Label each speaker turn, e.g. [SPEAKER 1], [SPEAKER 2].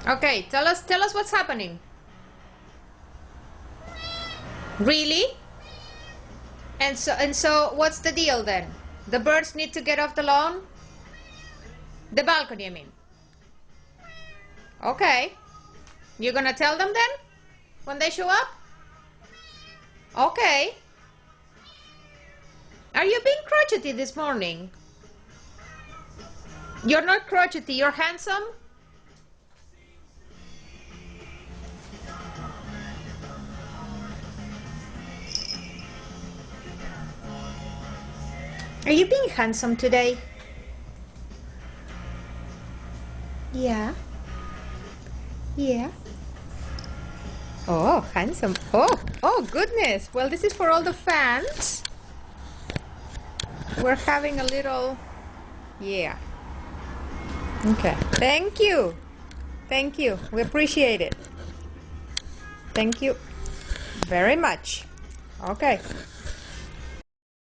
[SPEAKER 1] Okay, tell us what's happening. Really? And so what's the deal then? The birds need to get off the lawn? The balcony, I mean. Okay. You're gonna tell them then? When they show up? Okay. Are you being crotchety this morning? You're not crotchety, you're handsome? Are you being handsome today? Yeah. Yeah. Oh, handsome. Oh goodness. Well, this is for all the fans. We're having a little... Yeah. Okay. Thank you. Thank you. We appreciate it. Thank you very much. Okay.